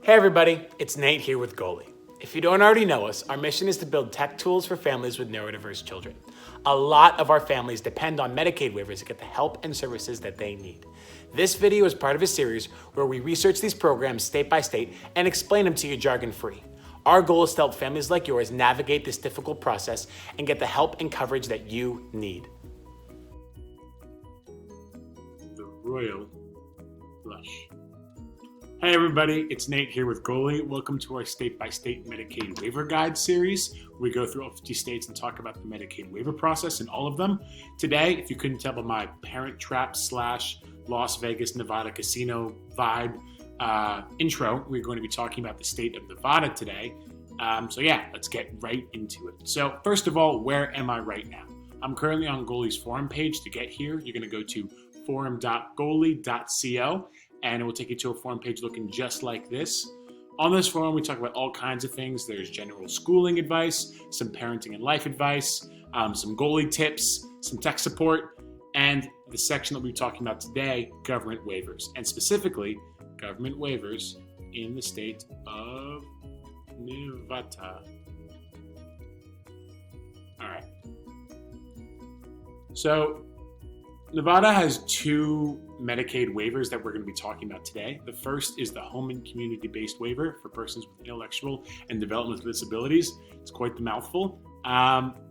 Hey everybody, it's Nate here with Goalie. If you don't already know us, our mission is to build tech tools for families with neurodiverse children. A lot of our families depend on Medicaid waivers to get the help and services that they need. This video is part of a series where we research these programs state by state and explain them to you jargon-free. Our goal is to help families like yours navigate this difficult process and get the help and coverage that you need. The royal flush. Hey everybody, it's Nate here with Goalie. Welcome to our state-by-state Medicaid waiver guide series. We go through all 50 states and talk about the Medicaid waiver process in all of them. Today, if you couldn't tell by my Parent Trap / Las Vegas, Nevada casino vibe intro, we're going to be talking about the state of Nevada today. So let's get right into it. So first of all, where am I right now? I'm currently on Goalie's forum page. To get here, you're going to go to forum.goalie.co. and it will take you to a forum page looking just like this. On this forum, we talk about all kinds of things. There's general schooling advice, some parenting and life advice, some goalie tips, some tech support, and the section that we're talking about today, government waivers, and specifically government waivers in the state of Nevada. All right. So Nevada has two Medicaid waivers that we're going to be talking about today. The first is the home and community-based waiver for persons with intellectual and developmental disabilities. It's quite the mouthful.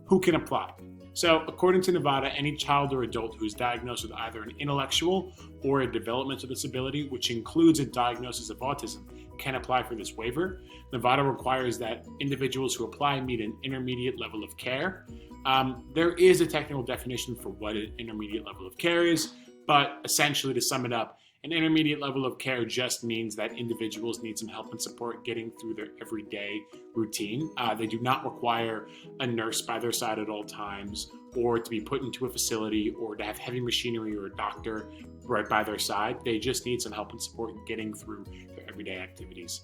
Who can apply? So according to Nevada, any child or adult who is diagnosed with either an intellectual or a developmental disability, which includes a diagnosis of autism, can apply for this waiver. Nevada requires that individuals who apply meet an intermediate level of care. There is a technical definition for what an intermediate level of care is, but essentially, to sum it up, an intermediate level of care just means that individuals need some help and support getting through their everyday routine. They do not require a nurse by their side at all times, or to be put into a facility, or to have heavy machinery or a doctor right by their side. They just need some help and support getting through their everyday activities.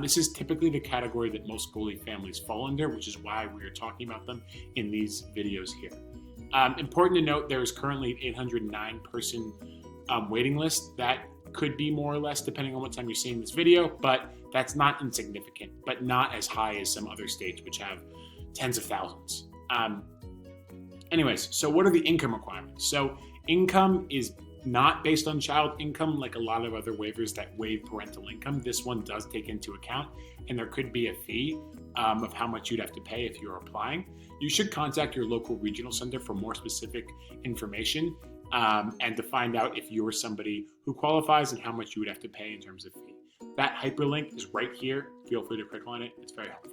This is typically the category that most goalie families fall under, which is why we are talking about them in these videos here. Important to note, there is currently an 809 person waiting list. That could be more or less depending on what time you're seeing this video, but that's not insignificant, but not as high as some other states which have tens of thousands. Anyways, so what are the income requirements? So income is not based on child income like a lot of other waivers that waive parental income. This one does take into account, and there could be a fee of how much you'd have to pay if you're applying. You should contact your local regional center for more specific information and to find out if you're somebody who qualifies and how much you would have to pay in terms of fee. That hyperlink is right here. Feel free to click on it. It's very helpful.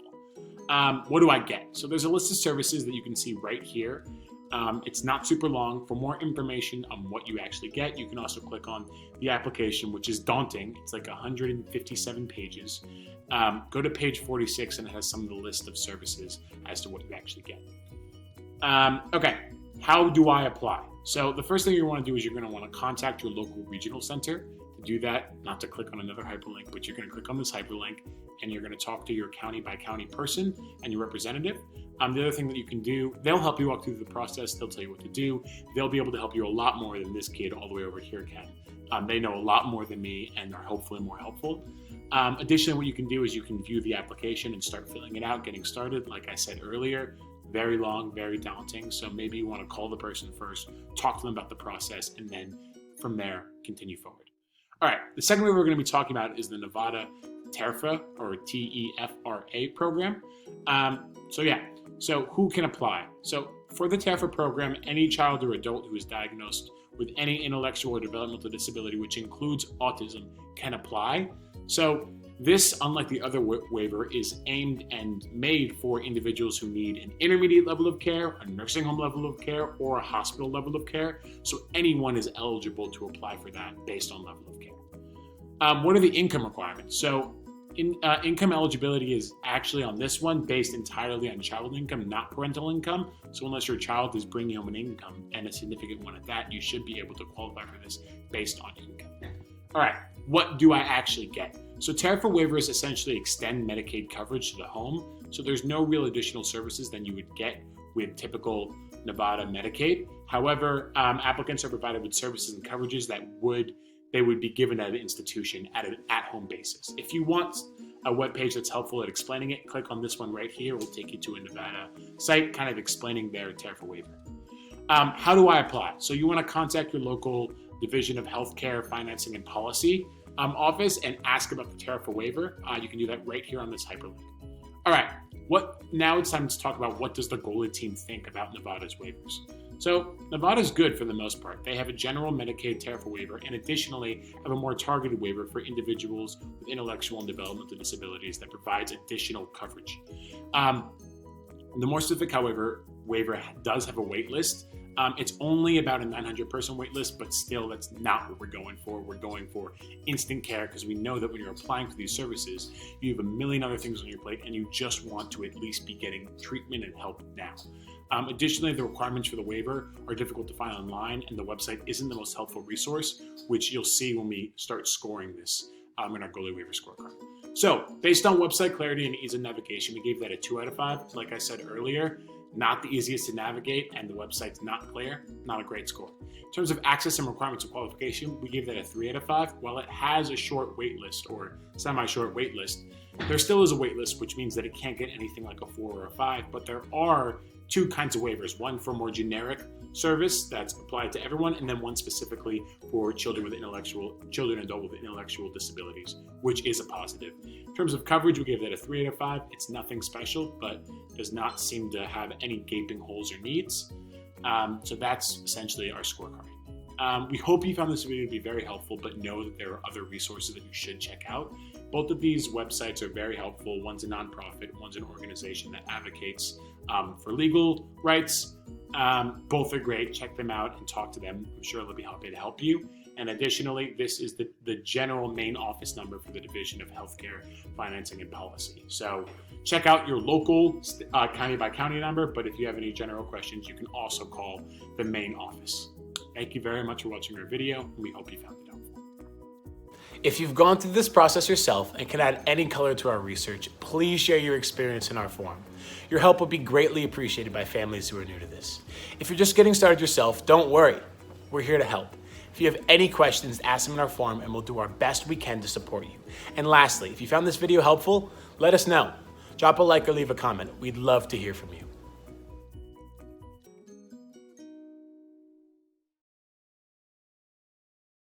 What do I get? So there's a list of services that you can see right here. It's not super long. For more information on what you actually get, you can also click on the application, which is daunting. It's like 157 pages. Go to page 46 and it has some of the list of services as to what you actually get. Okay, how do I apply? So the first thing you want to do is you're going to want to contact your local regional center. To do that, not to click on another hyperlink, but you're going to click on this hyperlink and you're going to talk to your county by county person and your representative. The other thing that you can do, they'll help you walk through the process. They'll tell you what to do. They'll be able to help you a lot more than this kid all the way over here can. They know a lot more than me and are hopefully more helpful. Additionally, what you can do is you can view the application and start filling it out, getting started. Like I said earlier, very long, very daunting. So maybe you want to call the person first, talk to them about the process, and then from there, continue forward. All right, the second way we're going to be talking about is the Nevada TEFRA or TEFRA program. So who can apply? So for the TEFRA program, any child or adult who is diagnosed with any intellectual or developmental disability, which includes autism, can apply. So this, unlike the other waiver, is aimed and made for individuals who need an intermediate level of care, a nursing home level of care, or a hospital level of care. So anyone is eligible to apply for that based on level of care. What are the income requirements? So income eligibility is actually on this one based entirely on child income, not parental income. So unless your child is bringing home an income and a significant one at that, you should be able to qualify for this based on income. All right, what do I actually get? So TEFRA waivers essentially extend Medicaid coverage to the home. So there's no real additional services than you would get with typical Nevada Medicaid. However, applicants are provided with services and coverages that would they would be given at an institution at an at-home basis. If you want a webpage that's helpful at explaining it, click on this one right here. It will take you to a Nevada site kind of explaining their tariff waiver. How do I apply? So you want to contact your local Division of Healthcare, Financing, and Policy office and ask about the tariff waiver. You can do that right here on this hyperlink. All right, now it's time to talk about what does the Goalie team think about Nevada's waivers. So Nevada's good for the most part. They have a general Medicaid tariff waiver and additionally have a more targeted waiver for individuals with intellectual and developmental disabilities that provides additional coverage. The more specific, however, waiver does have a wait list. It's only about a 900-person wait list, but still that's not what we're going for. We're going for instant care because we know that when you're applying for these services, you have a million other things on your plate and you just want to at least be getting treatment and help now. Additionally, the requirements for the waiver are difficult to find online and the website isn't the most helpful resource, which you'll see when we start scoring this in our Goalie waiver scorecard. So based on website clarity and ease of navigation, we gave that a 2 out of 5. Like I said earlier, not the easiest to navigate and the website's not clear, not a great score. In terms of access and requirements of qualification, we gave that a 3 out of 5. While it has a short wait list or semi-short wait list, there still is a wait list, which means that it can't get anything like a 4 or a 5, but there are 2 kinds of waivers, one for more generic service that's applied to everyone, and then one specifically for children and adults with intellectual disabilities, which is a positive. In terms of coverage, we gave that a 3 out of 5. It's nothing special, but does not seem to have any gaping holes or needs. So that's essentially our scorecard. We hope you found this video to be very helpful, but know that there are other resources that you should check out. Both of these websites are very helpful. One's a nonprofit, one's an organization that advocates for legal rights. Both are great. Check them out and talk to them. I'm sure they'll be happy to help you. And additionally, this is the general main office number for the Division of Healthcare, Financing, and Policy. So check out your local county by county number, but if you have any general questions, you can also call the main office. Thank you very much for watching our video, and we hope you found it helpful. If you've gone through this process yourself and can add any color to our research, please share your experience in our forum. Your help would be greatly appreciated by families who are new to this. If you're just getting started yourself, don't worry. We're here to help. If you have any questions, ask them in our forum and we'll do our best we can to support you. And lastly, if you found this video helpful, let us know. Drop a like or leave a comment. We'd love to hear from you.